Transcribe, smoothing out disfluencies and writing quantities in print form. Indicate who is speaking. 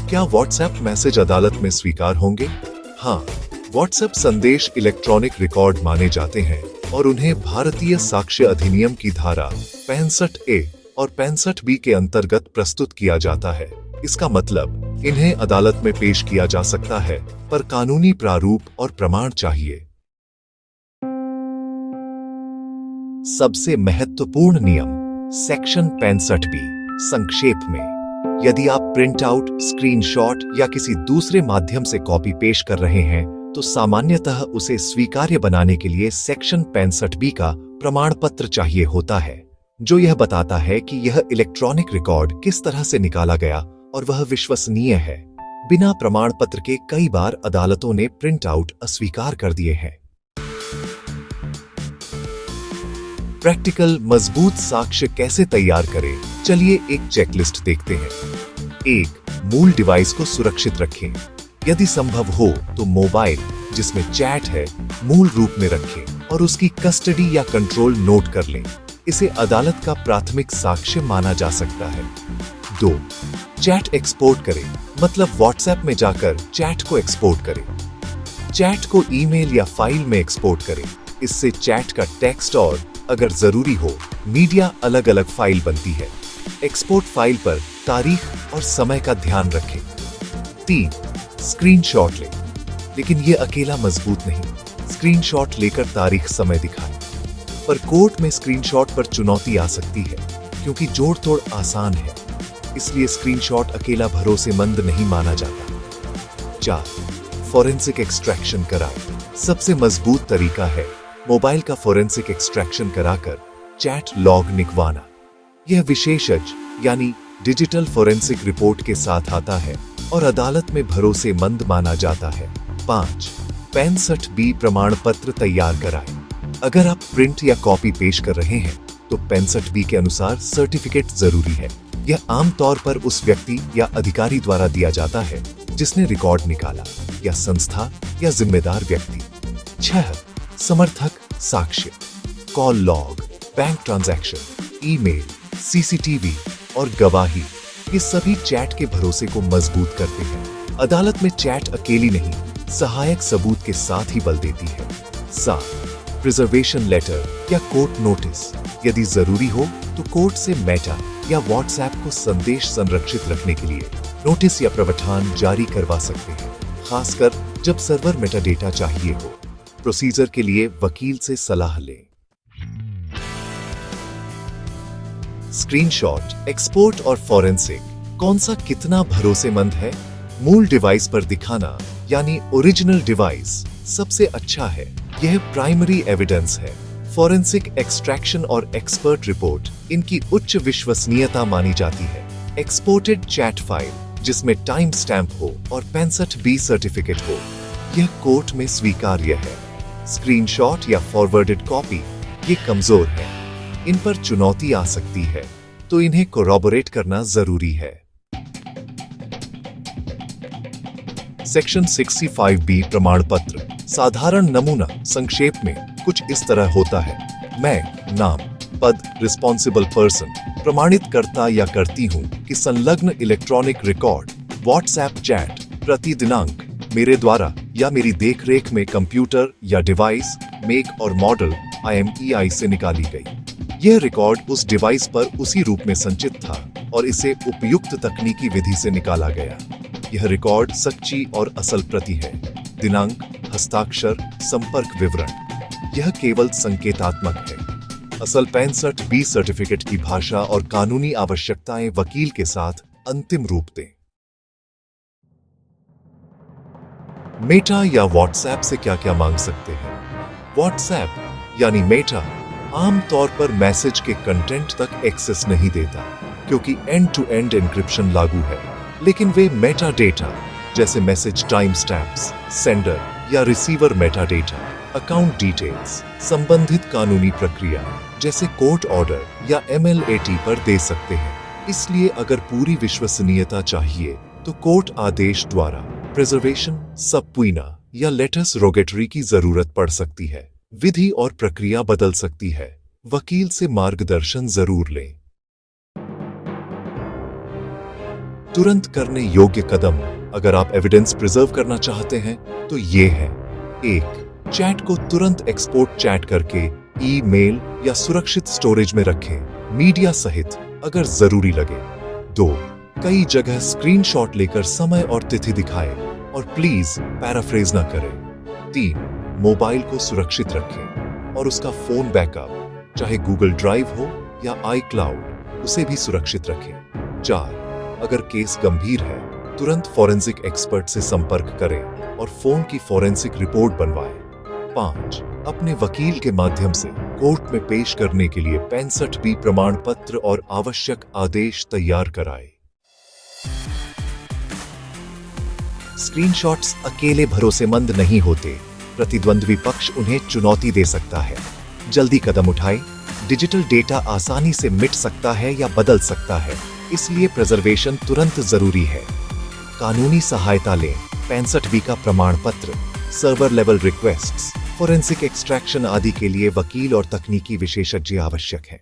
Speaker 1: क्या WhatsApp message अदालत में स्वीकार होंगे? हाँ, व्हाट्सएप संदेश इलेक्ट्रॉनिक रिकॉर्ड माने जाते हैं और उन्हें भारतीय साक्ष्य अधिनियम की धारा 65A और 65B के अंतर्गत प्रस्तुत किया जाता है। इसका मतलब इन्हें अदालत में पेश किया जा सकता है, पर कानूनी प्रारूप और प्रमाण चाहिए। सबसे महत्वपूर्ण नियम सेक्शन 65B। संक्षेप में, यदि आप प्रिंट आउट, स्क्रीनशॉट या किसी दूसरे माध्यम से कॉपी पेश कर रहे हैं तो सामान्यतः उसे स्वीकार्य बनाने के लिए सेक्शन 65B का प्रमाण पत्र चाहिए होता है, जो यह बताता है कि यह इलेक्ट्रॉनिक रिकॉर्ड किस तरह से निकाला गया और वह विश्वसनीय है। बिना प्रमाण पत्र के कई बार अदालतों ने प्रिंट आउट अस्वीकार कर दिए हैं। प्रैक्टिकल मजबूत साक्ष्य कैसे तैयार करें? चलिए एक चेकलिस्ट देखते हैं। 1. मूल डिवाइस को सुरक्षित रखें। यदि संभव हो तो मोबाइल जिसमें चैट है मूल रूप में रखें और उसकी कस्टडी या कंट्रोल नोट कर लें। इसे अदालत का प्राथमिक साक्ष्य माना जा सकता है। 2. चैट एक्सपोर्ट करें, मतलब व्हाट्सएप में जाकर चैट को एक्सपोर्ट करें। चैट को ईमेल या फाइल में एक्सपोर्ट करें। इससे चैट का टेक्स्ट और अगर जरूरी हो मीडिया अलग अलग फाइल बनती है। एक्सपोर्ट फाइल पर तारीख और समय का ध्यान रखें। 3. स्क्रीनशॉट लें, लेकिन ये अकेला मजबूत नहीं। स्क्रीनशॉट लेकर तारीख समय दिखाएं, पर कोर्ट में स्क्रीनशॉट पर चुनौती आ सकती है क्योंकि जोड़ तोड़ आसान है, इसलिए स्क्रीनशॉट अकेला भरोसेमंद नहीं माना जाता। 4. फोरेंसिक एक्सट्रैक्शन कराएं। सबसे मजबूत तरीका है मोबाइल का फोरेंसिक एक्सट्रैक्शन कराकर चैट लॉग निकलवाना। यह विशेषज्ञ यानी डिजिटल फोरेंसिक रिपोर्ट के साथ आता है और अदालत में भरोसेमंद माना जाता है। 5. 65B प्रमाण पत्र तैयार कराएं। अगर आप प्रिंट या कॉपी पेश कर रहे हैं तो 65B के अनुसार सर्टिफिकेट जरूरी है। यह आमतौर पर उस व्यक्ति या अधिकारी द्वारा दिया जाता है जिसने रिकॉर्ड निकाला, या संस्था या जिम्मेदार व्यक्ति। 6. समर्थक साक्ष्य, call log, bank transaction, email, CCTV और गवाही, ये सभी चैट के भरोसे को मजबूत करते हैं। अदालत में चैट अकेली नहीं, सहायक सबूत के साथ ही बल देती है। 7. प्रिजर्वेशन लेटर या कोर्ट नोटिस। यदि जरूरी हो तो कोर्ट से मेटा या व्हाट्सएप को संदेश संरक्षित रखने के लिए नोटिस या प्रावधान जारी करवा सकते हैं, खासकर जब सर्वर मेटाडेटा चाहिए हो। प्रोसीजर के लिए वकील से सलाह लें। स्क्रीनशॉट, एक्सपोर्ट और फोरेंसिक, कौन सा कितना भरोसेमंद है? मूल डिवाइस पर दिखाना यानी ओरिजिनल डिवाइस सबसे अच्छा है। यह प्राइमरी एविडेंस है। फोरेंसिक एक्सट्रैक्शन और एक्सपर्ट रिपोर्ट इनकी उच्च विश्वसनीयता मानी जाती है। एक्सपोर्टेड चैट फाइल जिसमें टाइम स्टैंप हो और 65B सर्टिफिकेट हो, यह कोर्ट में स्वीकार्य है। स्क्रीनशॉट या फॉरवर्डेड कॉपी ये कमजोर है, इन पर चुनौती आ सकती है, तो इन्हें कोरॉबोरेट करना जरूरी है। सेक्शन 65B प्रमाण पत्र। साधारण नमूना संक्षेप में कुछ इस तरह होता है। मैं, नाम, पद, रिस्पॉन्सिबल पर्सन, प्रमाणित करता या करती हूं कि संलग्न इलेक्ट्रॉनिक रिकॉर्ड व्हाट्सएप चैट प्रति दिनांक मेरे द्वारा या मेरी देखरेख में कंप्यूटर या डिवाइस, मेक और मॉडल IMEI से निकाली गई। यह रिकॉर्ड उस डिवाइस पर उसी रूप में संचित था और इसे उपयुक्त तकनीकी विधि से निकाला गया। यह रिकॉर्ड सच्ची और असल प्रति है। दिनांक, हस्ताक्षर, संपर्क विवरण, यह केवल संकेतात्मक है। असल 65B सर्टिफिकेट की भाषा और कानूनी आवश्यकताएं वकील के साथ अंतिम रूप दें। मेटा या व्हाट्सएप से क्या क्या मांग सकते हैं? व्हाट्सएप यानी मेटा आमतौर पर मैसेज के कंटेंट तक एक्सेस नहीं देता क्योंकि एंड टू एंड एन्क्रिप्शन लागू है, लेकिन वे मेटा डेटा जैसे मैसेज टाइम स्टैम्प्स, सेंडर या receiver Meta data, account details, संबंधित कानूनी प्रक्रिया जैसे कोर्ट ऑर्डर या MLAT पर दे सकते हैं। इसलिए अगर पूरी विश्वसनीयता चाहिए तो कोर्ट आदेश द्वारा प्रिजर्वेशन, सबपुइना या लेटस रोगेटरी की जरूरत पड़ सकती है। विधि और प्रक्रिया बदल सकती है। वकील से मार्गदर्शन जरूर लें। तुरंत करने योग्य कदम अगर आप एविडेंस प्रिजर्व करना चाहते हैं तो ये है। 1. चैट को तुरंत एक्सपोर्ट चैट करके ईमेल या सुरक्षित स्टोरेज में रखें, मीडिया सहित अगर जरूरी लगे। 2. कई जगह स्क्रीनशॉट लेकर समय और तिथि दिखाएं और प्लीज पैराफ्रेज ना करें। 3. मोबाइल को सुरक्षित रखें और उसका फोन बैकअप चाहे गूगल ड्राइव हो या iCloud उसे भी सुरक्षित रखें। 4. अगर केस गंभीर है तुरंत फॉरेंसिक एक्सपर्ट से संपर्क करें और फोन की फॉरेंसिक रिपोर्ट बनवाएं। 5. अपने वकील के माध्यम से कोर्ट में पेश करने के लिए 65B प्रमाण पत्र और आवश्यक आदेश तैयार कराएं। स्क्रीनशॉट्स अकेले भरोसेमंद नहीं होते, प्रतिद्वंद्वी पक्ष उन्हें चुनौती दे सकता है। जल्दी कदम उठाएं, डिजिटल डेटा आसानी से मिट सकता है या बदल सकता है, इसलिए प्रिजर्वेशन तुरंत जरूरी है। कानूनी सहायता लें, 65B का प्रमाण पत्र, server level requests, forensic extraction आदि के लिए वकील और तकनीकी विशेषज्ञ आवश्यक हैं।